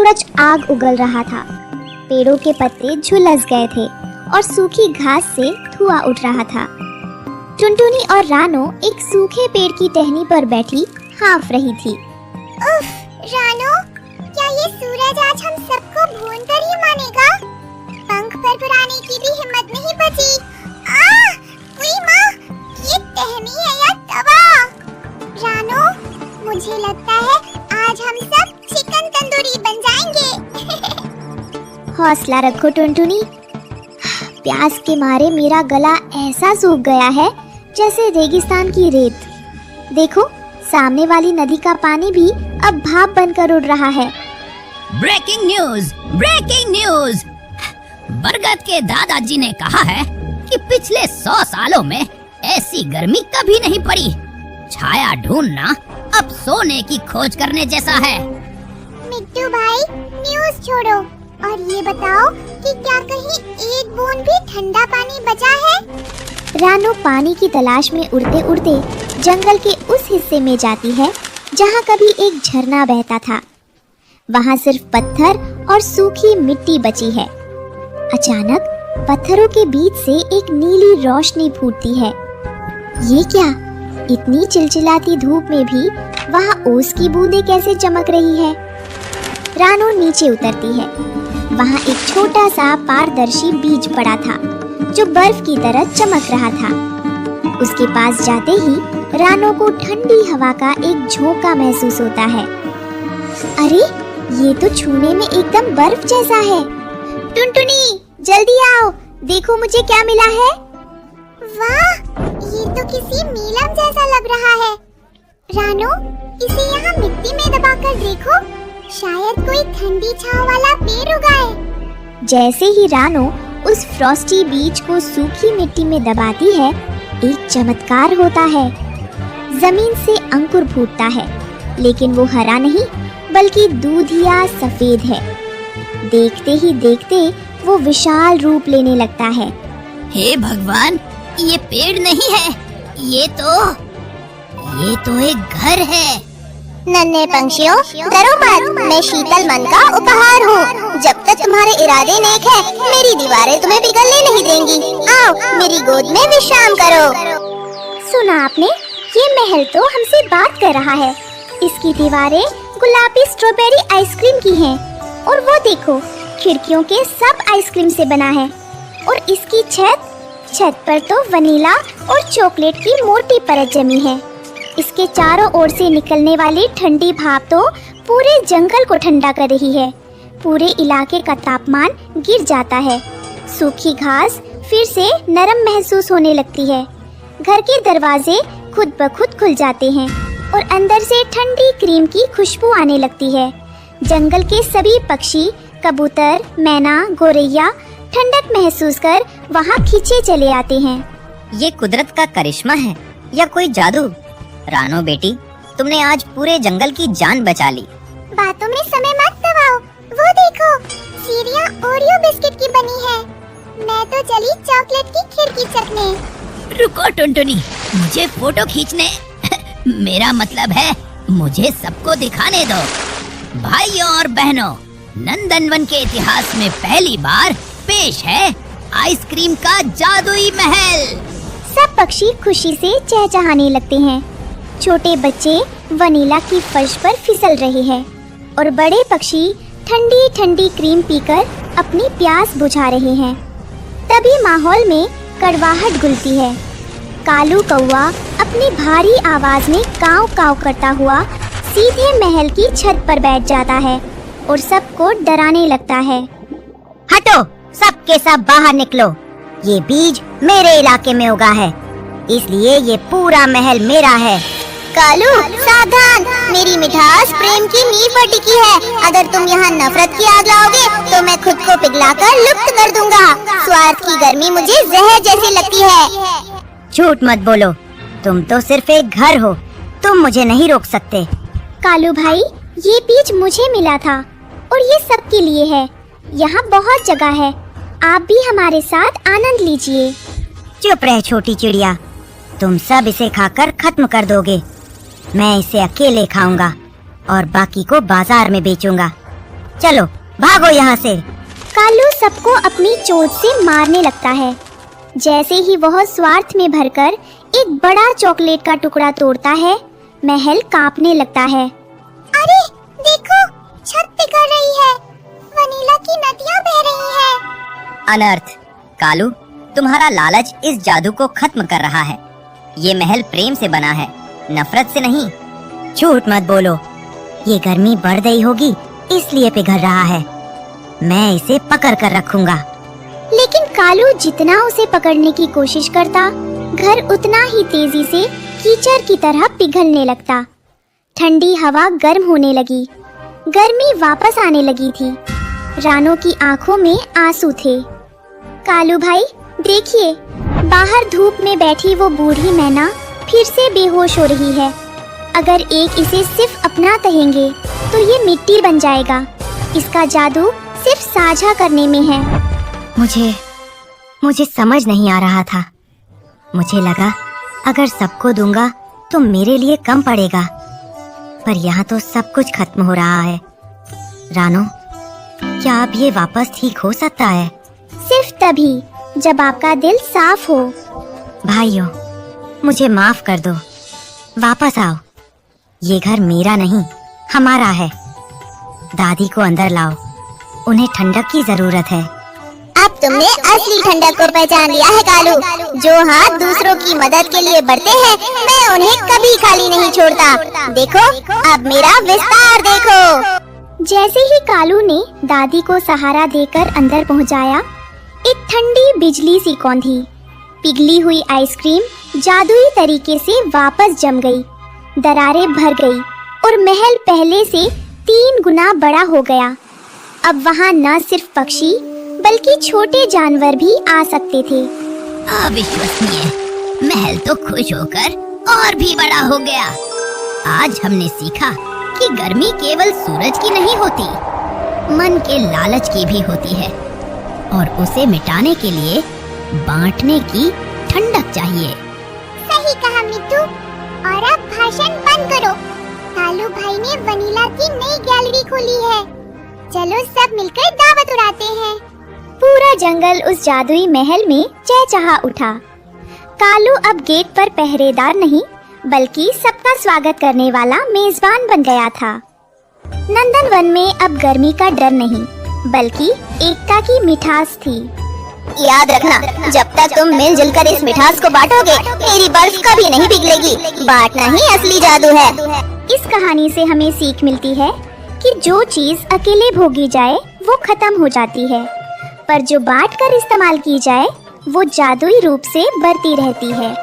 सूरज आग उगल रहा था। पेड़ों के पत्ते झुलस गए थे और सूखी घास से धुआं उठ रहा था। टुनटुनी और रानो एक सूखे पेड़ की टहनी पर बैठी हाँफ रही थी। उफ, रानो, क्या ये सूरज आज हम सबको भूनकर ही मानेगा? पंख फड़फड़ाने की भी हिम्मत नहीं बची। उई माँ, ये टहनी है या तवा? रानो, मुझे लगता है आज हम सब चिकन तंदूरी बन जाएंगे। हौसला रखो टुनटुनी, प्यास के मारे मेरा गला ऐसा सूख गया है जैसे रेगिस्तान की रेत। देखो, सामने वाली नदी का पानी भी अब भाप बनकर उड़ रहा है। Breaking news, breaking news. बरगद के दादाजी ने कहा है कि पिछले 100 सालों में ऐसी गर्मी कभी नहीं पड़ी। छाया ढूंढना अब सोने की खोज करने जैसा है। मिट्टू भाई, न्यूज़ छोड़ो और ये बताओ कि क्या कहीं एक बूंद भी ठंडा पानी बचा है? रानो पानी की तलाश में उड़ते उड़ते जंगल के उस हिस्से में जाती है जहाँ कभी एक झरना बहता था। वहाँ सिर्फ पत्थर और सूखी मिट्टी बची है। अचानक पत्थरों के बीच से एक नीली रोशनी फूटती है। ये क्या? इतनी चिलचिलाती धूप में भी वहाँ ओस की बूंदें कैसे चमक रही है? रानो नीचे उतरती है। वहाँ एक छोटा सा पारदर्शी बीज पड़ा था जो बर्फ की तरह चमक रहा था। उसके पास जाते ही रानो को ठंडी हवा का एक झोंका महसूस होता है। अरे, ये तो छूने में एकदम बर्फ जैसा है। टुनटुनी, जल्दी आओ, देखो मुझे क्या मिला है। वाह, ये तो किसी नीलम जैसा लग रहा है। रानो, इसे यहाँ मिट्टी में दबाकर देखो, शायद कोई ठंडी छांव वाला पेड़ उगाए। जैसे ही रानो उस फ्रॉस्टी बीज को सूखी मिट्टी में दबाती है, एक चमत्कार होता है। जमीन से अंकुर फूटता है, लेकिन वो हरा नहीं बल्कि दूधिया सफेद है। देखते ही देखते वो विशाल रूप लेने लगता है। हे भगवान, ये पेड़ नहीं है, ये तो एक घर है। नन्हे पंछियों, डरो मत, मैं शीतल मन का उपहार हूँ। जब तक तुम्हारे इरादे नेक है, मेरी दीवारें तुम्हें पिघलने नहीं देंगी। आओ, मेरी गोद में विश्राम करो। सुना आपने? ये महल तो हमसे बात कर रहा है। इसकी दीवारें गुलाबी स्ट्रॉबेरी आइसक्रीम की हैं और वो देखो, खिड़कियों के सब आइसक्रीम से बना है। और इसकी छत पर तो वनीला और चॉकलेट की मोटी परत जमी है। इसके चारों ओर से निकलने वाली ठंडी भाप तो पूरे जंगल को ठंडा कर रही है। पूरे इलाके का तापमान गिर जाता है। सूखी घास फिर से नरम महसूस होने लगती है। घर के दरवाजे खुद ब खुद खुल जाते हैं और अंदर से ठंडी क्रीम की खुशबू आने लगती है। जंगल के सभी पक्षी, कबूतर, मैना, गोरैया ठंडक महसूस कर वहाँ खींचे चले आते हैं। ये कुदरत का करिश्मा है या कोई जादू? रानो बेटी, तुमने आज पूरे जंगल की जान बचा ली। बातों में समय मत गवाओ। वो देखो, सीढ़ियाँ ओरियो बिस्किट की बनी है। मैं तो चली चॉकलेट की खिड़की चखने। रुको टुनटुनी, मुझे फोटो खींचने मेरा मतलब है मुझे सबको दिखाने दो। भाइयों और बहनों, नंदनवन के इतिहास में पहली बार पेश है आइसक्रीम का जादुई महल। सब पक्षी खुशी से चहचहाने लगते हैं। छोटे बच्चे वनीला की फर्श पर फिसल रहे हैं और बड़े पक्षी ठंडी ठंडी क्रीम पीकर अपनी प्यास बुझा रहे हैं। तभी माहौल में कड़वाहट घुलती है। कालू कौवा अपनी भारी आवाज में काव काव करता हुआ सीधे महल की छत पर बैठ जाता है और सबको डराने लगता है। हटो, सब के सब बाहर निकलो। ये बीज मेरे इलाके में उगा है, इसलिए ये पूरा महल मेरा है। कालू, सावधान, मेरी मिठास प्रेम की नींव पर टिकी है। अगर तुम यहाँ नफरत की आग लाओगे तो मैं खुद को पिघलाकर लुप्त कर दूंगा। स्वार्थ की गर्मी मुझे जहर जैसी लगती है। झूठ मत बोलो, तुम तो सिर्फ एक घर हो, तुम मुझे नहीं रोक सकते। कालू भाई, ये बीज मुझे मिला था और ये सबके लिए है। यहाँ बहुत जगह है, आप भी हमारे साथ आनंद लीजिए। चुप रह छोटी चिड़िया, तुम सब इसे खाकर खत्म कर दोगे। मैं इसे अकेले खाऊंगा और बाकी को बाजार में बेचूंगा। चलो भागो यहाँ से। कालू सबको अपनी चोट से मारने लगता है। जैसे ही वह स्वार्थ में भरकर एक बड़ा चॉकलेट का टुकड़ा तोड़ता है, महल कांपने लगता है। अरे देखो, छत पिघल रही है, वनीला की नदियाँ बह रही है। अनर्थ, कालू तुम्हारा लालच इस जादू को खत्म कर रहा है। ये महल प्रेम से बना है, नफरत से नहीं। झूठ मत बोलो, ये गर्मी बढ़ गई होगी इसलिए पिघल रहा है। मैं इसे पकड़ कर रखूंगा। लेकिन कालू जितना उसे पकड़ने की कोशिश करता, घर उतना ही तेजी से कीचड़ की तरह पिघलने लगता। ठंडी हवा गर्म होने लगी, गर्मी वापस आने लगी थी। रानो की आंखों में आंसू थे। कालू भाई देखिए, बाहर धूप में बैठी वो बूढ़ी मैना फिर से बेहोश हो रही है। अगर एक इसे सिर्फ अपना कहेंगे तो ये मिट्टी बन जाएगा। इसका जादू सिर्फ साझा करने में है। मुझे समझ नहीं आ रहा था। मुझे लगा अगर सबको दूंगा तो मेरे लिए कम पड़ेगा, पर यहाँ तो सब कुछ खत्म हो रहा है। रानो, क्या अब ये वापस ठीक हो सकता है? सिर्फ तभी जब आपका दिल साफ हो। भाइयों, मुझे माफ कर दो। वापस आओ। ये घर मेरा नहीं, हमारा है। दादी को अंदर लाओ, उन्हें ठंडक की जरूरत है। अब तुमने असली ठंडक को पहचान लिया है कालू। जो हाथ दूसरों की मदद के लिए बढ़ते हैं, मैं उन्हें कभी खाली नहीं छोड़ता। देखो, अब मेरा विस्तार देखो। जैसे ही कालू ने दादी को सहारा देकर अंदर पहुंचाया, एक ठंडी बिजली सी कौंधी। पिघली हुई आइसक्रीम जादुई तरीके से वापस जम गई, दरारें भर गई और महल पहले से 3 गुना बड़ा हो गया। अब वहाँ न सिर्फ पक्षी बल्कि छोटे जानवर भी आ सकते थे। अविश्वसनीय, महल तो खुश होकर और भी बड़ा हो गया। आज हमने सीखा कि गर्मी केवल सूरज की नहीं होती, मन के लालच की भी होती है, और उसे मिटाने के लिए बांटने की ठंडक चाहिए। सही कहा मिट्टू। और अब भाषण बंद करो। कालू भाई ने वनीला की नई गैलरी खोली है। चलो सब मिलकर दावत उड़ाते हैं। पूरा जंगल उस जादुई महल में चहचहा उठा। कालू अब गेट पर पहरेदार नहीं बल्कि सबका स्वागत करने वाला मेजबान बन गया था। नंदनवन में अब गर्मी का डर नहीं बल्कि एकता की मिठास थी। याद रखना, जब तक तुम मिलजुल कर इस मिठास को बांटोगे, मेरी बर्फ कभी नहीं पिघलेगी। बांटना ही असली जादू है। इस कहानी से हमें सीख मिलती है कि जो चीज अकेले भोगी जाए वो खत्म हो जाती है, पर जो बांट कर इस्तेमाल की जाए वो जादुई रूप से बढ़ती रहती है।